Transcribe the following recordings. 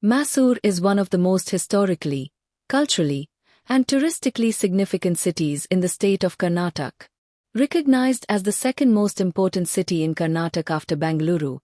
Mysore is one of the most historically, culturally, and touristically significant cities in the state of Karnataka. Recognized as the second most important city in Karnataka after Bengaluru,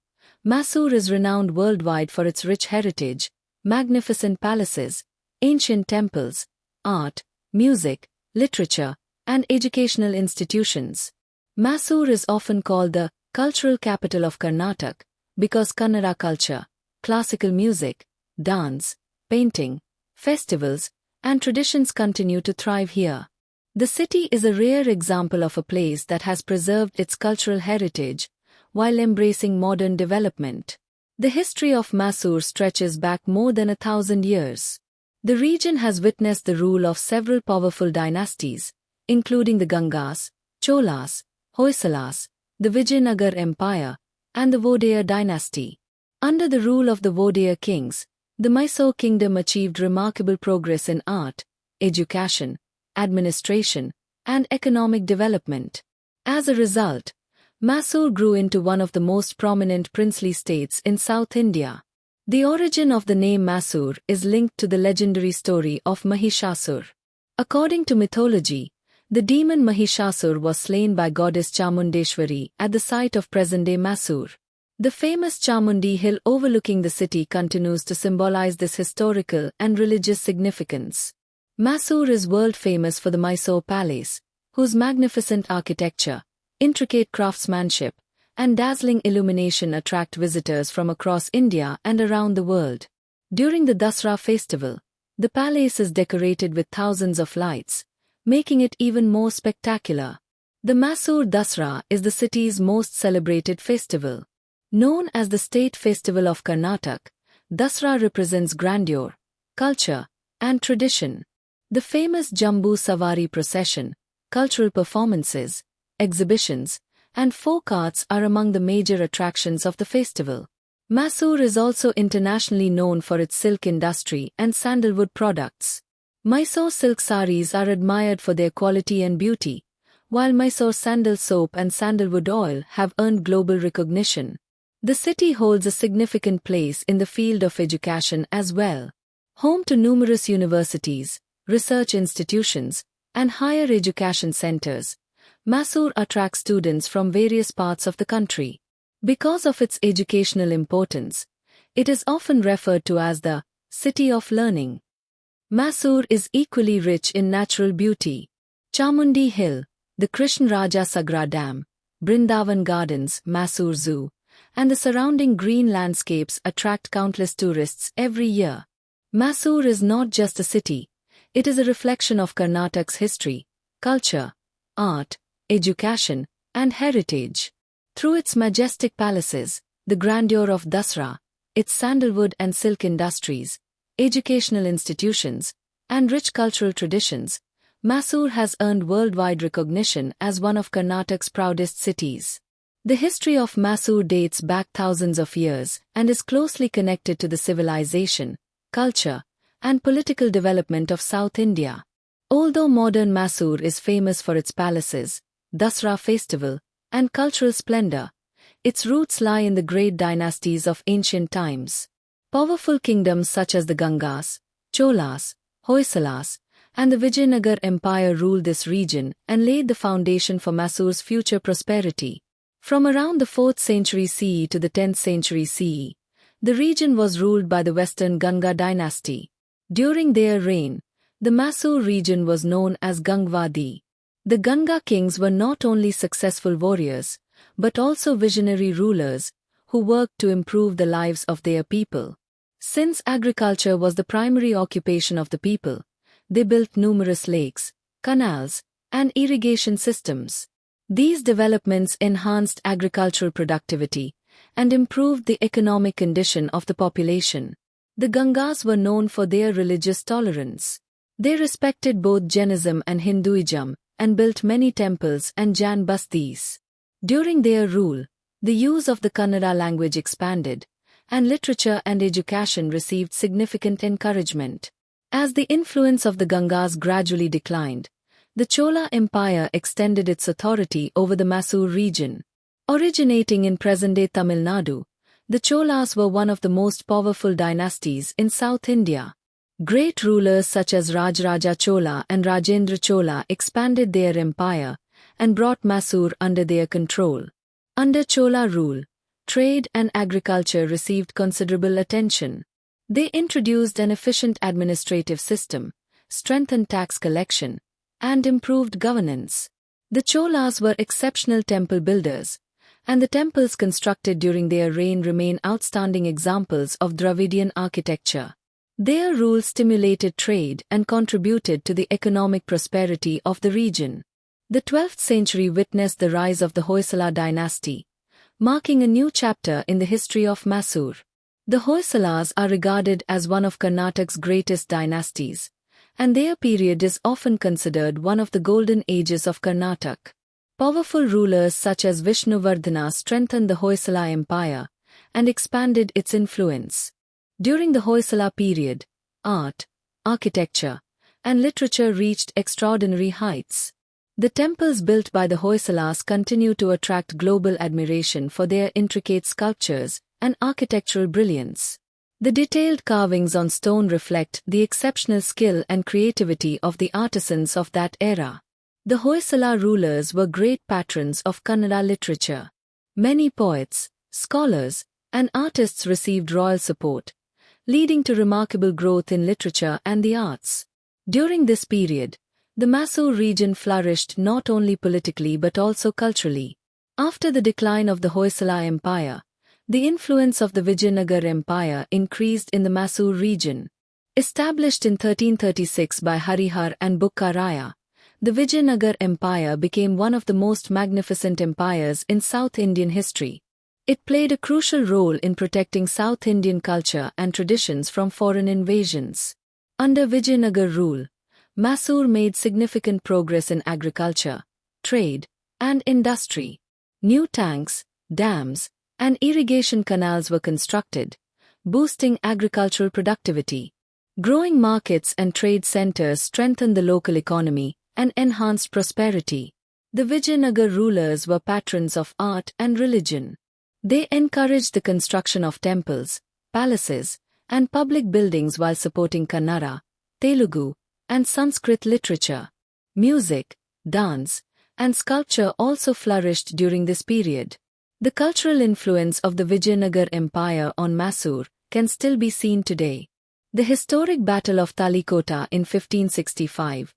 Mysore is renowned worldwide for its rich heritage, magnificent palaces, ancient temples, art, music, literature, and educational institutions. Mysore is often called the cultural capital of Karnataka because Kannada culture, classical music, dance, painting, festivals, and traditions continue to thrive here. The city is a rare example of a place that has preserved its cultural heritage while embracing modern development. The history of Mysore stretches back more than 1,000 years. The region has witnessed the rule of several powerful dynasties, including the Gangas, Cholas, Hoysalas, the Vijayanagar Empire, and the Wadiyar dynasty. Under the rule of the Wadiyar kings, the Mysore kingdom achieved remarkable progress in art, education, administration, and economic development. As a result, Mysore grew into one of the most prominent princely states in South India. The origin of the name Mysore is linked to the legendary story of Mahishasur. According to mythology, the demon Mahishasur was slain by goddess Chamundeshwari at the site of present-day Mysore. The famous Chamundi hill overlooking the city continues to symbolize this historical and religious significance. Mysore is world-famous for the Mysore Palace, whose magnificent architecture, intricate craftsmanship, and dazzling illumination attract visitors from across India and around the world. During the Dasara festival, the palace is decorated with thousands of lights, making it even more spectacular. The Mysore Dasara is the city's most celebrated festival. Known as the State Festival of Karnataka, Dasara represents grandeur, culture, and tradition. The famous Jambu Savari procession, cultural performances, exhibitions, and folk arts are among the major attractions of the festival. Mysore is also internationally known for its silk industry and sandalwood products. Mysore silk saris are admired for their quality and beauty, while Mysore sandal soap and sandalwood oil have earned global recognition. The city holds a significant place in the field of education as well. Home to numerous universities, research institutions, and higher education centers, Mysore attracts students from various parts of the country. Because of its educational importance, it is often referred to as the City of Learning. Mysore is equally rich in natural beauty. Chamundi Hill, the Krishnaraja Sagra Dam, Brindavan Gardens, Mysore Zoo, and the surrounding green landscapes attract countless tourists every year. Mysore is not just a city, it is a reflection of Karnataka's history, culture, art, education, and heritage. Through its majestic palaces, the grandeur of Dasara, its sandalwood and silk industries, educational institutions, and rich cultural traditions, Mysore has earned worldwide recognition as one of Karnataka's proudest cities. The history of Mysore dates back thousands of years and is closely connected to the civilization, culture, and political development of South India. Although modern Mysore is famous for its palaces, Dasara festival, and cultural splendor, its roots lie in the great dynasties of ancient times. Powerful kingdoms such as the Gangas, Cholas, Hoysalas, and the Vijayanagar Empire ruled this region and laid the foundation for Mysore's future prosperity. From around the 4th century CE to the 10th century CE, the region was ruled by the Western Ganga dynasty. During their reign, the Mysore region was known as Gangvadi. The Ganga kings were not only successful warriors, but also visionary rulers who worked to improve the lives of their people. Since agriculture was the primary occupation of the people, they built numerous lakes, canals, and irrigation systems. These developments enhanced agricultural productivity and improved the economic condition of the population. The Gangas were known for their religious tolerance. They respected both Jainism and Hinduism and built many temples and Jain bastis. During their rule, the use of the Kannada language expanded, and literature and education received significant encouragement. As the influence of the Gangas gradually declined, the Chola Empire extended its authority over the Mysore region. Originating in present-day Tamil Nadu, The Cholas were one of the most powerful dynasties in South India. Great rulers such as Rajaraja Chola and Rajendra Chola expanded their empire and brought Mysore under their control. Under Chola rule, trade and agriculture received considerable attention. They introduced an efficient administrative system, strengthened tax collection, and improved governance. The Cholas were exceptional temple builders, and the temples constructed during their reign remain outstanding examples of Dravidian architecture. Their rule stimulated trade and contributed to the economic prosperity of the region. The 12th century witnessed the rise of the Hoysala dynasty, marking a new chapter in the history of Mysore. The Hoysalas are regarded as one of Karnataka's greatest dynasties, and their period is often considered one of the golden ages of Karnataka. Powerful rulers such as Vishnuvardhana strengthened the Hoysala Empire and expanded its influence. During the Hoysala period, art, architecture, and literature reached extraordinary heights. The temples built by the Hoysalas continue to attract global admiration for their intricate sculptures and architectural brilliance. The detailed carvings on stone reflect the exceptional skill and creativity of the artisans of that era. The Hoysala rulers were great patrons of Kannada literature. Many poets, scholars, and artists received royal support, leading to remarkable growth in literature and the arts. During this period, the Mysore region flourished not only politically but also culturally. After the decline of the Hoysala Empire, the influence of the Vijayanagar Empire increased in the Mysore region. Established in 1336 by Harihar and Bukkaraya, the Vijayanagar Empire became one of the most magnificent empires in South Indian history. It played a crucial role in protecting South Indian culture and traditions from foreign invasions. Under Vijayanagar rule, Mysore made significant progress in agriculture, trade, and industry. New tanks, dams, and irrigation canals were constructed, boosting agricultural productivity. Growing markets and trade centers strengthened the local economy and enhanced prosperity. The Vijayanagar rulers were patrons of art and religion. They encouraged the construction of temples, palaces, and public buildings while supporting Kannada, Telugu, and Sanskrit literature. Music, dance, and sculpture also flourished during this period. The cultural influence of the Vijayanagar Empire on Mysore can still be seen today. The historic Battle of Talikota in 1565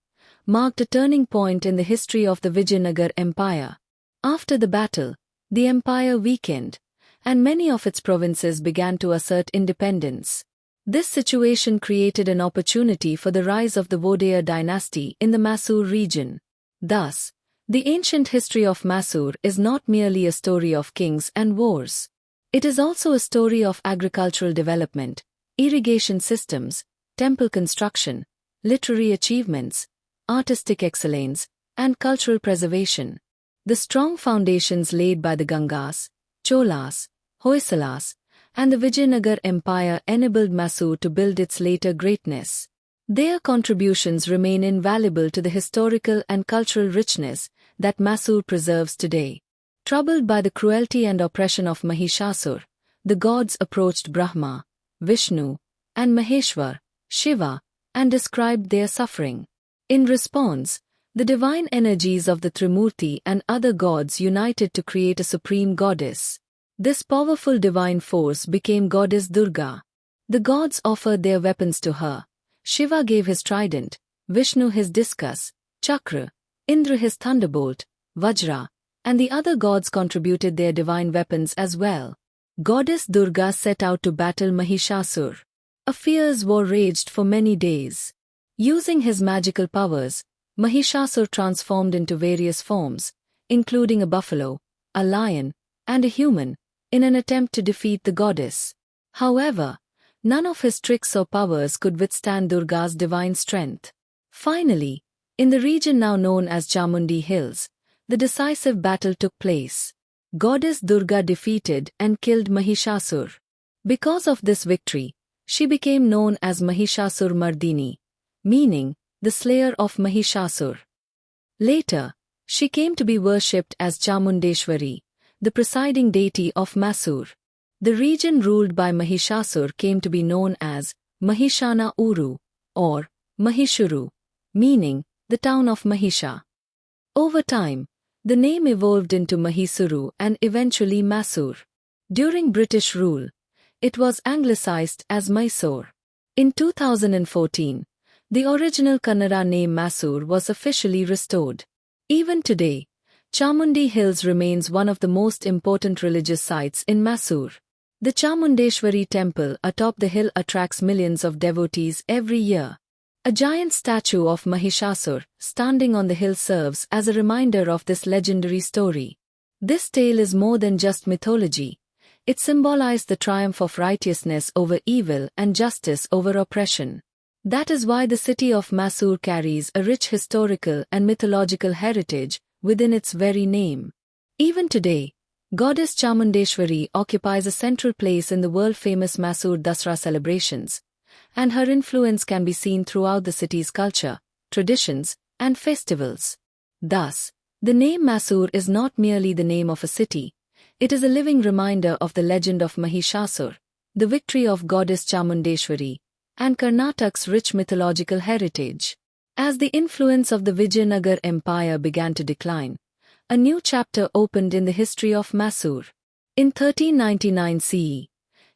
marked a turning point in the history of the Vijayanagar Empire. After the battle, the empire weakened, and many of its provinces began to assert independence. This situation created an opportunity for the rise of the Wadiyar dynasty in the Mysore region. Thus, the ancient history of Mysore is not merely a story of kings and wars. It is also a story of agricultural development, irrigation systems, temple construction, literary achievements, artistic excellence, and cultural preservation. The strong foundations laid by the Gangas, Cholas, Hoysalas, and the Vijayanagar Empire enabled Mysore to build its later greatness. Their contributions remain invaluable to the historical and cultural richness that Mysore preserves today. Troubled by the cruelty and oppression of Mahishasur, the gods approached Brahma, Vishnu, and Maheshwar, Shiva, and described their suffering. In response, the divine energies of the Trimurti and other gods united to create a supreme goddess. This powerful divine force became goddess Durga. The gods offered their weapons to her. Shiva gave his trident, Vishnu his discus, Chakra, Indra his thunderbolt, Vajra, and the other gods contributed their divine weapons as well. Goddess Durga set out to battle Mahishasur. A fierce war raged for many days. Using his magical powers, Mahishasur transformed into various forms, including a buffalo, a lion, and a human, in an attempt to defeat the goddess. However, none of his tricks or powers could withstand Durga's divine strength. Finally, in the region now known as Chamundi Hills, the decisive battle took place. Goddess Durga defeated and killed Mahishasur. Because of this victory, she became known as Mahishasur Mardini, meaning the slayer of Mahishasur. Later, she came to be worshipped as Chamundeshwari, the presiding deity of Mysore. The region ruled by Mahishasur came to be known as Mahishana Uru, or Mysuru, meaning the town of Mahisha. Over time, the name evolved into Mysuru and eventually Mysore. During British rule, it was anglicized as Mysore. In 2014, the original Kannada name Mysore was officially restored. Even today, Chamundi Hills remains one of the most important religious sites in Mysore. The Chamundeshwari temple atop the hill attracts millions of devotees every year. A giant statue of Mahishasur standing on the hill serves as a reminder of this legendary story. This tale is more than just mythology. It symbolized the triumph of righteousness over evil and justice over oppression. That is why the city of Mysore carries a rich historical and mythological heritage within its very name. Even today, Goddess Chamundeshwari occupies a central place in the world-famous Mysore Dasara celebrations, and her influence can be seen throughout the city's culture, traditions, and festivals. Thus, the name Mysore is not merely the name of a city, it is a living reminder of the legend of Mahishasur, the victory of Goddess Chamundeshwari, and Karnataka's rich mythological heritage. As the influence of the Vijayanagar Empire began to decline, a new chapter opened in the history of Mysore. In 1399 CE,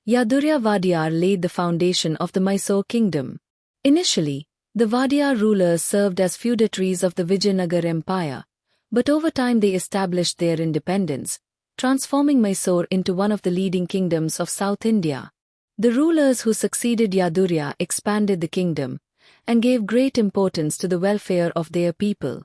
Yadurya Wadiyar laid the foundation of the Mysore kingdom. Initially, the Wadiyar rulers served as feudatories of the Vijayanagar Empire, but over time they established their independence, transforming Mysore into one of the leading kingdoms of South India. The rulers who succeeded Yadurya expanded the kingdom and gave great importance to the welfare of their people.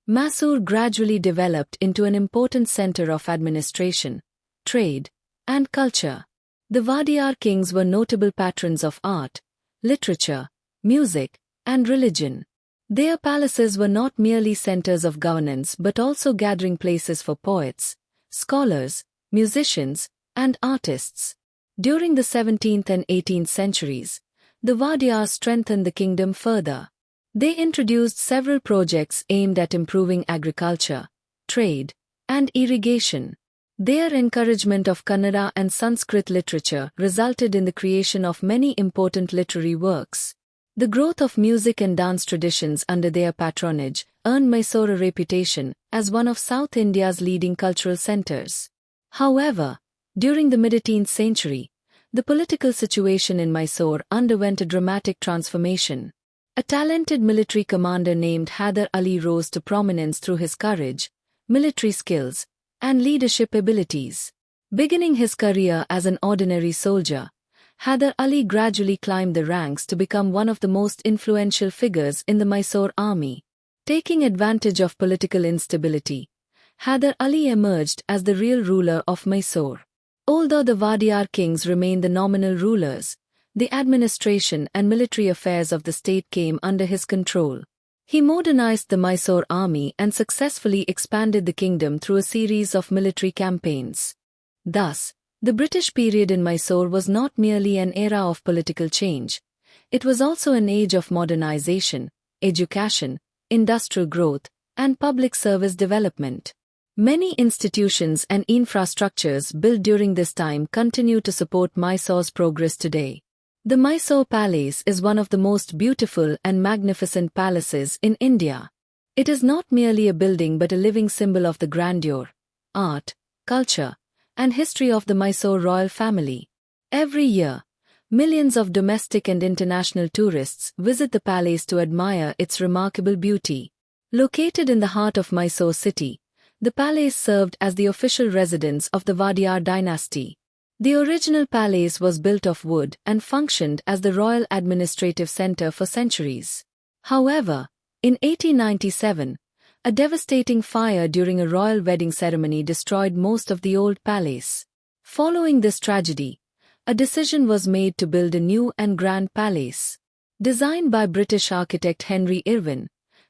Mysore gradually developed into an important center of administration, trade, and culture. The Wadiyar kings were notable patrons of art, literature, music, and religion. Their palaces were not merely centers of governance but also gathering places for poets, scholars, musicians, and artists. During the 17th and 18th centuries, the Wadiyars strengthened the kingdom further. They introduced several projects aimed at improving agriculture, trade, and irrigation. Their encouragement of Kannada and Sanskrit literature resulted in the creation of many important literary works. The growth of music and dance traditions under their patronage earned Mysore a reputation as one of South India's leading cultural centers. However, during the mid-18th century, the political situation in Mysore underwent a dramatic transformation. A talented military commander named Hyder Ali rose to prominence through his courage, military skills, and leadership abilities. Beginning his career as an ordinary soldier, Hyder Ali gradually climbed the ranks to become one of the most influential figures in the Mysore army. Taking advantage of political instability, Hyder Ali emerged as the real ruler of Mysore. Although the Wadiyar kings remained the nominal rulers, the administration and military affairs of the state came under his control. He modernized the Mysore army and successfully expanded the kingdom through a series of military campaigns. Thus, the British period in Mysore was not merely an era of political change, it was also an age of modernization, education, industrial growth, and public service development. Many institutions and infrastructures built during this time continue to support Mysore's progress today. The Mysore Palace is one of the most beautiful and magnificent palaces in India. It is not merely a building but a living symbol of the grandeur, art, culture, and history of the Mysore royal family. Every year, millions of domestic and international tourists visit the palace to admire its remarkable beauty. Located in the heart of Mysore city, the palace served as the official residence of the Wadiyar dynasty. The original palace was built of wood and functioned as the royal administrative center for centuries. However, in 1897, a devastating fire during a royal wedding ceremony destroyed most of the old palace. Following this tragedy, a decision was made to build a new and grand palace. Designed by British architect Henry Irwin,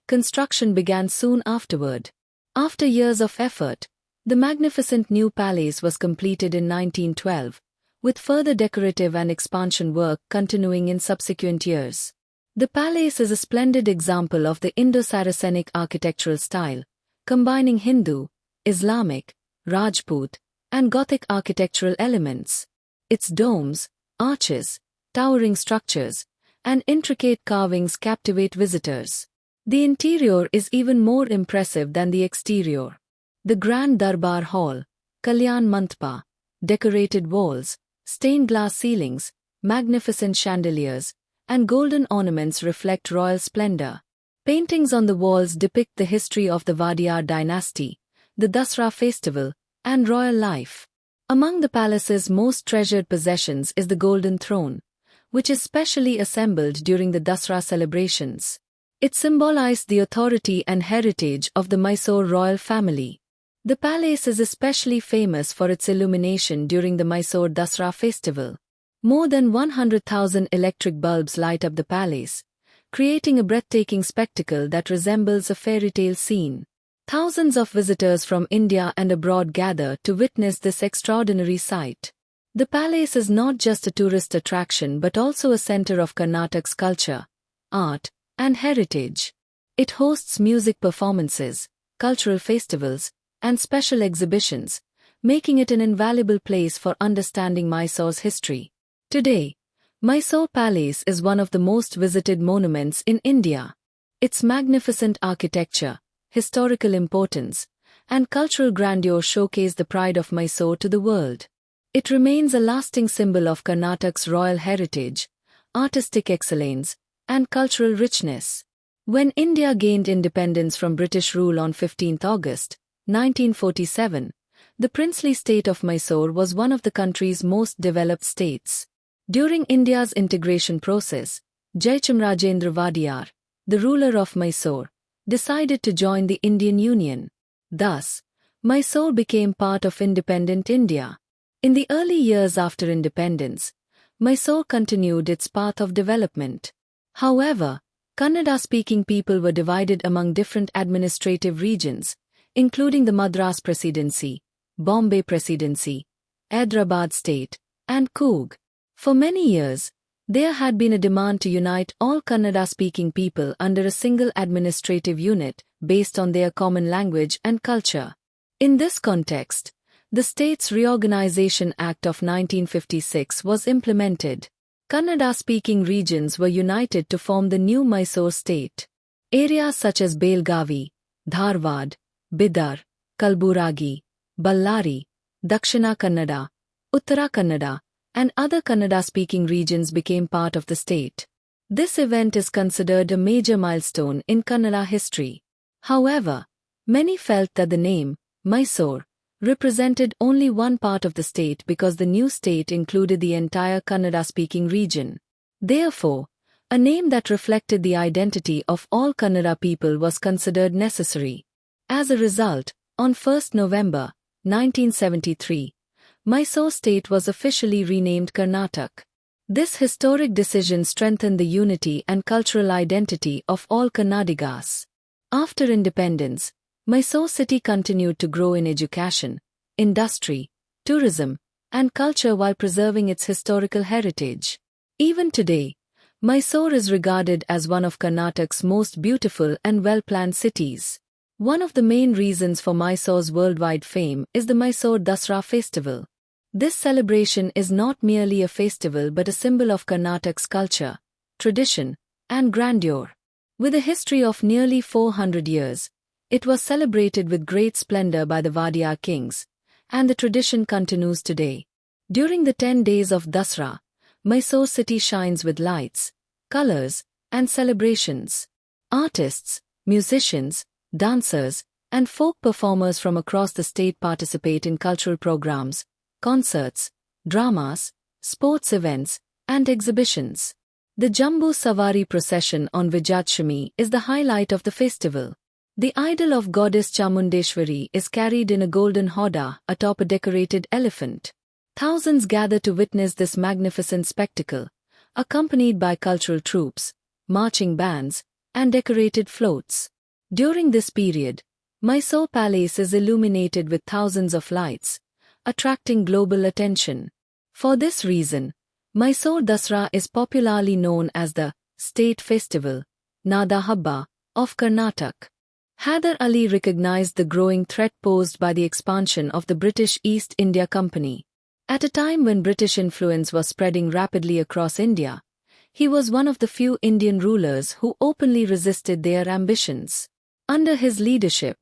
construction began soon afterward. After years of effort, the magnificent new palace was completed in 1912, with further decorative and expansion work continuing in subsequent years. The palace is a splendid example of the Indo-Saracenic architectural style, combining Hindu, Islamic, Rajput, and Gothic architectural elements. Its domes, arches, towering structures, and intricate carvings captivate visitors. The interior is even more impressive than the exterior. The Grand Darbar Hall, Kalyan Mantpa, decorated walls, stained glass ceilings, magnificent chandeliers, and golden ornaments reflect royal splendor. Paintings on the walls depict the history of the Wadiyar dynasty, the Dasara festival, and royal life. Among the palace's most treasured possessions is the golden throne, which is specially assembled during the Dasara celebrations. It symbolized the authority and heritage of the Mysore royal family. The palace is especially famous for its illumination during the Mysore Dasara festival. More than 100,000 electric bulbs light up the palace, creating a breathtaking spectacle that resembles a fairy tale scene. Thousands of visitors from India and abroad gather to witness this extraordinary sight. The palace is not just a tourist attraction but also a center of Karnataka's culture, art, and heritage. It hosts music performances, cultural festivals, and special exhibitions, making it an invaluable place for understanding Mysore's history. Today, Mysore Palace is one of the most visited monuments in India. Its magnificent architecture, historical importance, and cultural grandeur showcase the pride of Mysore to the world. It remains a lasting symbol of Karnataka's royal heritage, artistic excellence, and cultural richness. When India gained independence from British rule on 15 August 1947, the princely state of Mysore was one of the country's most developed states. During India's integration process, Jaichamarajendra Wadiyar, the ruler of Mysore, decided to join the Indian Union. Thus, Mysore became part of independent India. In the early years after independence, Mysore continued its path of development. However, Kannada-speaking people were divided among different administrative regions, including the Madras Presidency, Bombay Presidency, Hyderabad State, and Coorg. For many years, there had been a demand to unite all Kannada-speaking people under a single administrative unit based on their common language and culture. In this context, the States Reorganization Act of 1956 was implemented. Kannada-speaking regions were united to form the new Mysore state. Areas such as Belgavi, Dharwad, Bidar, Kalburagi, Ballari, Dakshina Kannada, Uttara Kannada, and other Kannada-speaking regions became part of the state. This event is considered a major milestone in Kannada history. However, many felt that the name, Mysore, represented only one part of the state because the new state included the entire Kannada-speaking region. Therefore, a name that reflected the identity of all Kannada people was considered necessary. As a result, on 1 November 1973, Mysore state was officially renamed Karnataka. This historic decision strengthened the unity and cultural identity of all Kannadigas. After independence, Mysore city continued to grow in education, industry, tourism, and culture while preserving its historical heritage. Even today, Mysore is regarded as one of Karnataka's most beautiful and well-planned cities. One of the main reasons for Mysore's worldwide fame is the Mysore Dasara festival. This celebration is not merely a festival but a symbol of Karnataka's culture, tradition, and grandeur. With a history of nearly 400 years, it was celebrated with great splendor by the Wadiyar kings, and the tradition continues today. During the 10 days of Dasara, Mysore city shines with lights, colors, and celebrations. Artists, musicians, dancers, and folk performers from across the state participate in cultural programs, concerts, dramas, sports events, and exhibitions. The Jambu Savari procession on Vijayadashami is the highlight of the festival. The idol of goddess Chamundeshwari is carried in a golden hoda atop a decorated elephant. Thousands gather to witness this magnificent spectacle, accompanied by cultural troupes, marching bands, and decorated floats. During this period, Mysore Palace is illuminated with thousands of lights, attracting global attention. For this reason, Mysore Dasara is popularly known as the State Festival, Nada Habba, of Karnataka. Hyder Ali recognized the growing threat posed by the expansion of the British East India Company. At a time when British influence was spreading rapidly across India, he was one of the few Indian rulers who openly resisted their ambitions. Under his leadership,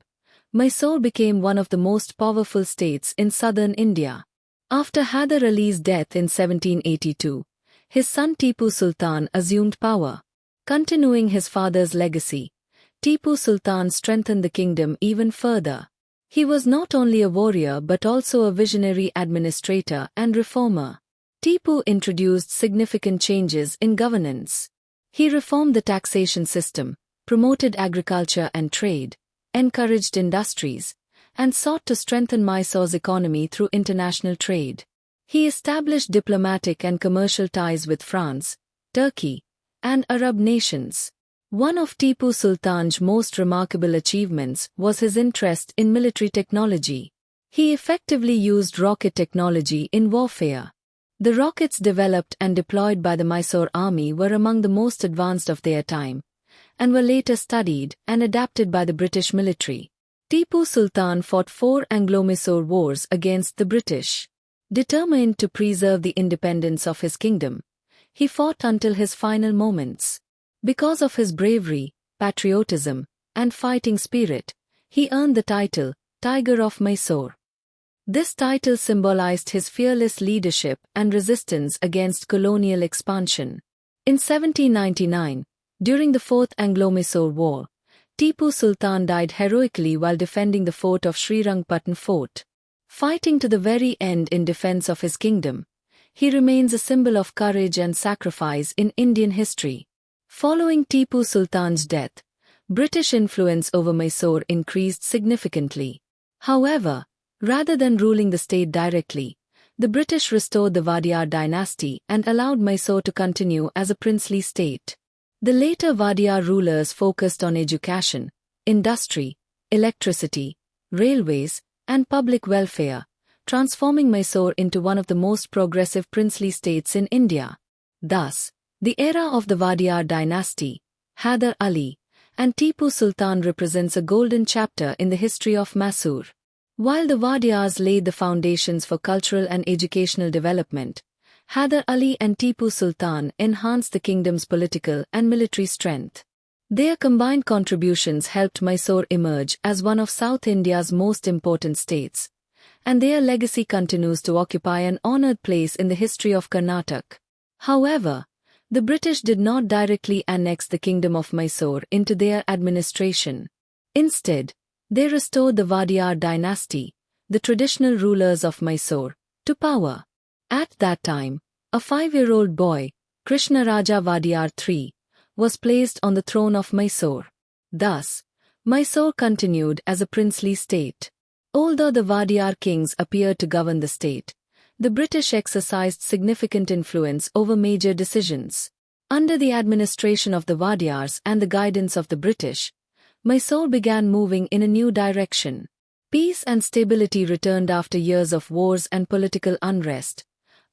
Mysore became one of the most powerful states in southern India. After Hyder Ali's death in 1782, his son Tipu Sultan assumed power. Continuing his father's legacy, Tipu Sultan strengthened the kingdom even further. He was not only a warrior but also a visionary administrator and reformer. Tipu introduced significant changes in governance. He reformed the taxation system, promoted agriculture and trade, encouraged industries, and sought to strengthen Mysore's economy through international trade. He established diplomatic and commercial ties with France, Turkey, and Arab nations. One of Tipu Sultan's most remarkable achievements was his interest in military technology. He effectively used rocket technology in warfare. The rockets developed and deployed by the Mysore army were among the most advanced of their time, and were later studied and adapted by the British military. Tipu Sultan fought 4 Anglo-Mysore wars against the British. Determined to preserve the independence of his kingdom, he fought until his final moments. Because of his bravery, patriotism, and fighting spirit, he earned the title, Tiger of Mysore. This title symbolized his fearless leadership and resistance against colonial expansion. In 1799, during the Fourth Anglo-Mysore War, Tipu Sultan died heroically while defending the fort of Srirangpattan Fort. Fighting to the very end in defense of his kingdom, he remains a symbol of courage and sacrifice in Indian history. Following Tipu Sultan's death, British influence over Mysore increased significantly. However, rather than ruling the state directly, the British restored the Wadiyar dynasty and allowed Mysore to continue as a princely state. The later Wadiyar rulers focused on education, industry, electricity, railways, and public welfare, transforming Mysore into one of the most progressive princely states in India. Thus, the era of the Wadiyar dynasty, Hyder Ali, and Tipu Sultan represents a golden chapter in the history of Mysore. While the Wadiyars laid the foundations for cultural and educational development, Hyder Ali and Tipu Sultan enhanced the kingdom's political and military strength. Their combined contributions helped Mysore emerge as one of South India's most important states, and their legacy continues to occupy an honored place in the history of Karnataka. However, the British did not directly annex the kingdom of Mysore into their administration. Instead, they restored the Wadiyar dynasty, the traditional rulers of Mysore, to power. At that time, a 5-year-old boy, Krishnaraja Wadiyar III, was placed on the throne of Mysore. Thus, Mysore continued as a princely state. Although the Wadiyar kings appeared to govern the state, the British exercised significant influence over major decisions. Under the administration of the Wadiyars and the guidance of the British, Mysore began moving in a new direction. Peace and stability returned after years of wars and political unrest,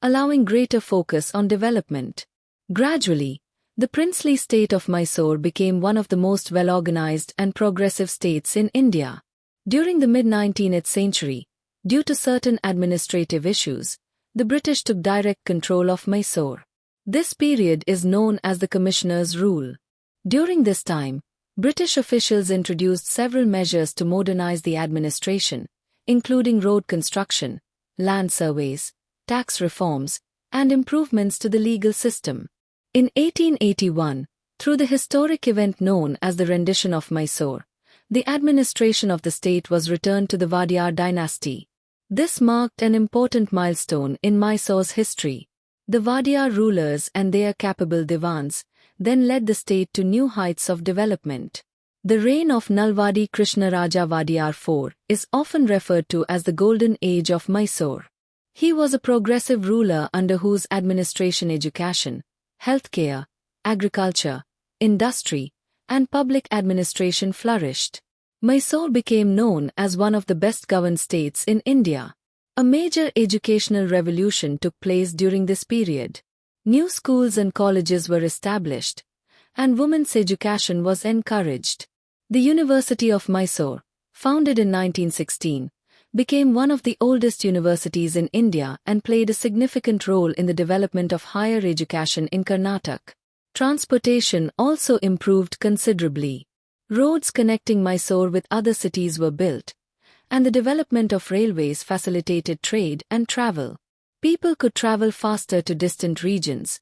allowing greater focus on development. Gradually, the princely state of Mysore became one of the most well-organized and progressive states in India. During the mid-19th century, due to certain administrative issues, the British took direct control of Mysore. This period is known as the Commissioners' Rule. During this time, British officials introduced several measures to modernize the administration, including road construction, land surveys, tax reforms, and improvements to the legal system. In 1881, through the historic event known as the rendition of Mysore, the administration of the state was returned to the Wadiyar dynasty. This marked an important milestone in Mysore's history. The Wadiyar rulers and their capable divans then led the state to new heights of development. The reign of Nalwadi Krishnaraja Wadiyar IV is often referred to as the Golden Age of Mysore. He was a progressive ruler under whose administration education, healthcare, agriculture, industry, and public administration flourished. Mysore became known as one of the best-governed states in India. A major educational revolution took place during this period. New schools and colleges were established, and women's education was encouraged. The University of Mysore, founded in 1916, became one of the oldest universities in India and played a significant role in the development of higher education in Karnataka. Transportation also improved considerably. Roads connecting Mysore with other cities were built, and the development of railways facilitated trade and travel. People could travel faster to distant regions,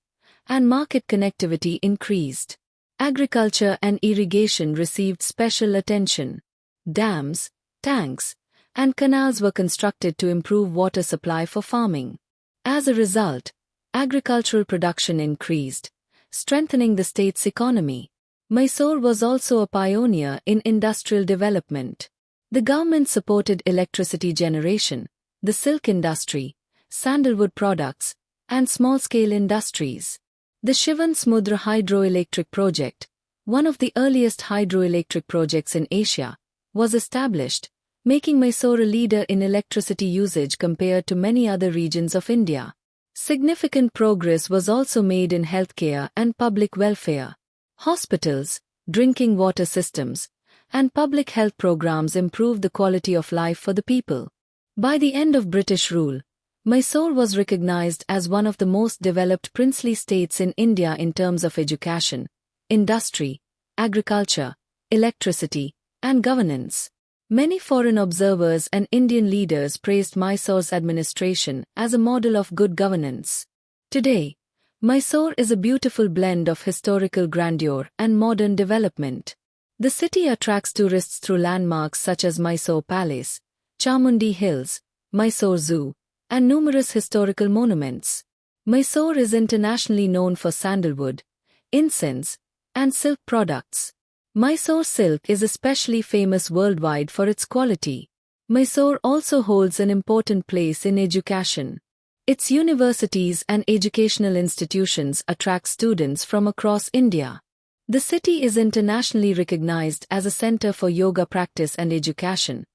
and market connectivity increased. Agriculture and irrigation received special attention. Dams, tanks, and canals were constructed to improve water supply for farming. As a result, agricultural production increased, strengthening the state's economy. Mysore was also a pioneer in industrial development. The government supported electricity generation, the silk industry, sandalwood products, and small-scale industries. The Shivan Samudra hydroelectric project, one of the earliest hydroelectric projects in Asia, was established, making Mysore a leader in electricity usage compared to many other regions of India. Significant progress was also made in healthcare and public welfare. Hospitals, drinking water systems, and public health programs improved the quality of life for the people. By the end of British rule, Mysore was recognized as one of the most developed princely states in India in terms of education, industry, agriculture, electricity, and governance. Many foreign observers and Indian leaders praised Mysore's administration as a model of good governance. Today, Mysore is a beautiful blend of historical grandeur and modern development. The city attracts tourists through landmarks such as Mysore Palace, Chamundi Hills, Mysore Zoo, and numerous historical monuments. Mysore is internationally known for sandalwood, incense, and silk products. Mysore silk is especially famous worldwide for its quality. Mysore also holds an important place in education. Its universities and educational institutions attract students from across India. The city is internationally recognized as a center for yoga practice and education,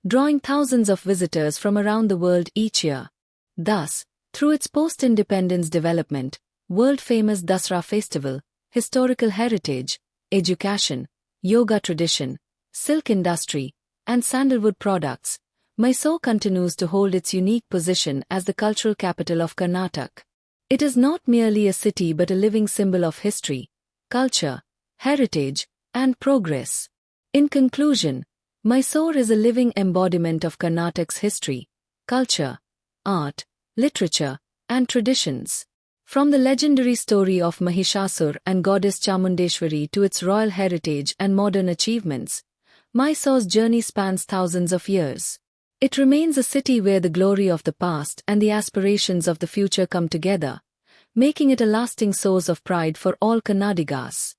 drawing thousands of visitors from around the world each year. Thus, through its post-independence development, world-famous Dasara festival, historical heritage, education, yoga tradition, silk industry, and sandalwood products, Mysore continues to hold its unique position as the cultural capital of Karnataka. It is not merely a city but a living symbol of history, culture, heritage, and progress. In conclusion, Mysore is a living embodiment of Karnataka's history, culture, art, literature, and traditions. From the legendary story of Mahishasur and goddess Chamundeshwari to its royal heritage and modern achievements, Mysore's journey spans thousands of years. It remains a city where the glory of the past and the aspirations of the future come together, making it a lasting source of pride for all Kannadigas.